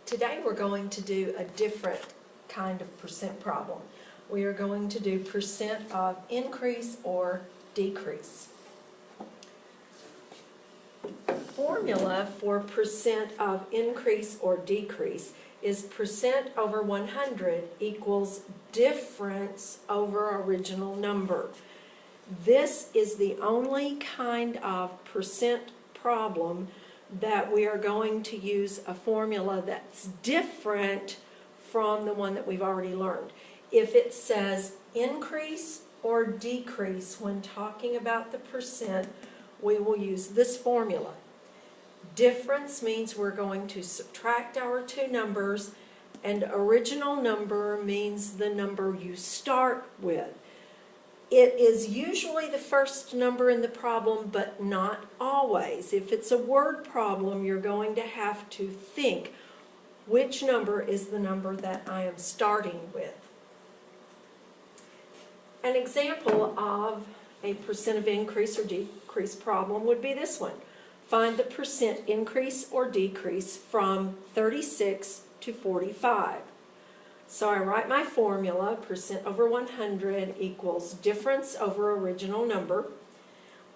Today we're going to do a different kind of percent problem. We are going to do percent of increase or decrease. Formula for percent of increase or decrease is percent over 100 equals difference over original number. This is the only kind of percent problem that we are going to use a formula that's different from the one that we've already learned. If it says increase or decrease when talking about the percent, we will use this formula. Difference means we're going to subtract our two numbers, and original number means the number you start with. It is usually the first number in the problem, but not always. If it's a word problem, you're going to have to think which number is the number that I am starting with. An example of a percent of increase or decrease problem would be this one. Find the percent increase or decrease from 36 to 45. So I write my formula, percent over 100 equals difference over original number.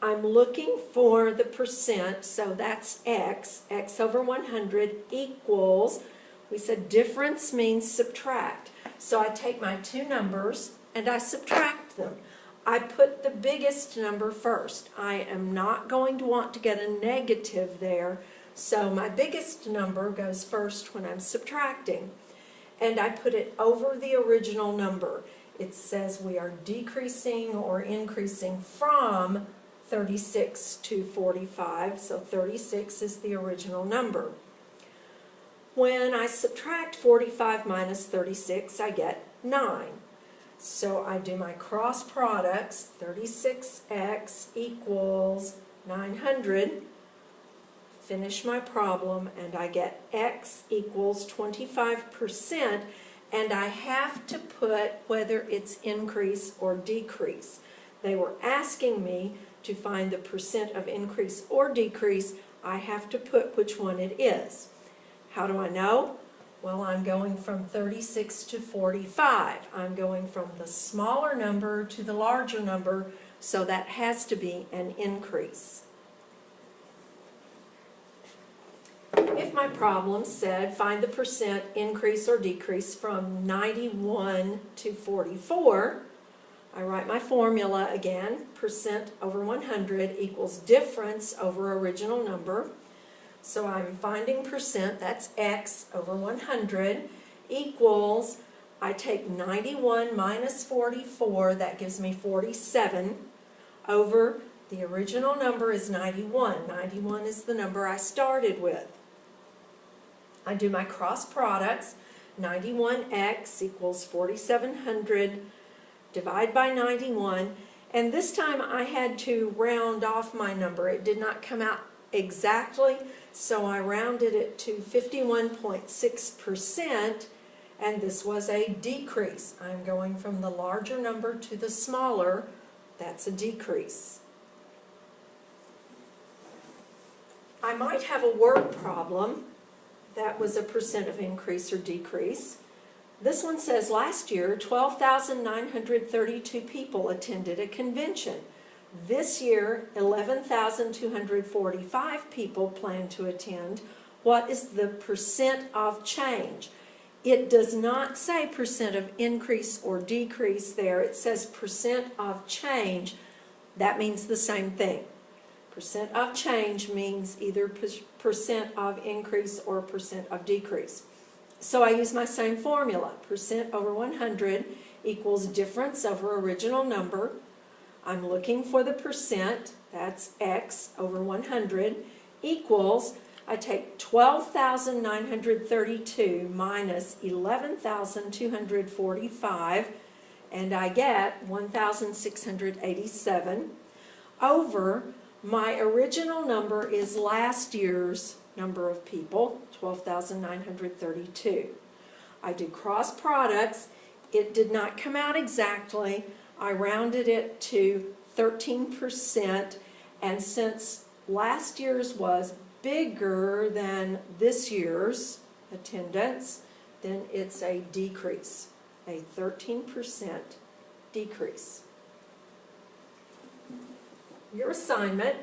I'm looking for the percent, so that's x. X over 100 equals, we said difference means subtract. So I take my two numbers and I subtract them. I put the biggest number first. I am not going to want to get a negative there, so my biggest number goes first when I'm subtracting. And I put it over the original number. It says we are decreasing or increasing from 36 to 45, so 36 is the original number. When I subtract 45 minus 36, I get 9. So I do my cross products, 36x equals 900. Finish my problem, and I get x equals 25%, and I have to put whether it's increase or decrease. They were asking me to find the percent of increase or decrease. I have to put which one it is. How do I know? Well, I'm going from 36 to 45. I'm going from the smaller number to the larger number, so that has to be an increase. If my problem said find the percent increase or decrease from 91 to 44, I write my formula again, percent over 100 equals difference over original number. So I'm finding percent, that's x over 100, equals, I take 91 minus 44, that gives me 47, over the original number is 91. 91 is the number I started with. I do my cross products. 91x equals 4700, divide by 91, and this time I had to round off my number. It did not come out exactly, so I rounded it to 51.6%, and this was a decrease. I'm going from the larger number to the smaller. That's a decrease. I might have a word problem. That was a percent of increase or decrease. This one says last year 12,932 people attended a convention. This year 11,245 people plan to attend. What is the percent of change? It does not say percent of increase or decrease there. It says percent of change. That means the same thing. Percent of change means either percent of increase or percent of decrease. So I use my same formula. Percent over 100 equals difference over original number. I'm looking for the percent, that's x over 100, equals, I take 12,932 minus 11,245, and I get 1,687, over my original number is last year's number of people, 12,932. I did cross products. It did not come out exactly. I rounded it to 13%, and since last year's was bigger than this year's, attendance, then it's a decrease, a 13% decrease. Your assignment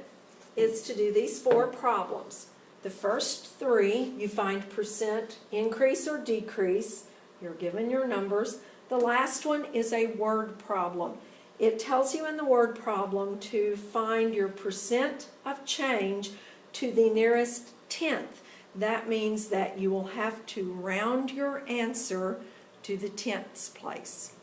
is to do these 4 problems. The first 3, you find percent increase or decrease. You're given your numbers. The last one is a word problem. It tells you in the word problem to find your percent of change to the nearest tenth. That means that you will have to round your answer to the tenths place.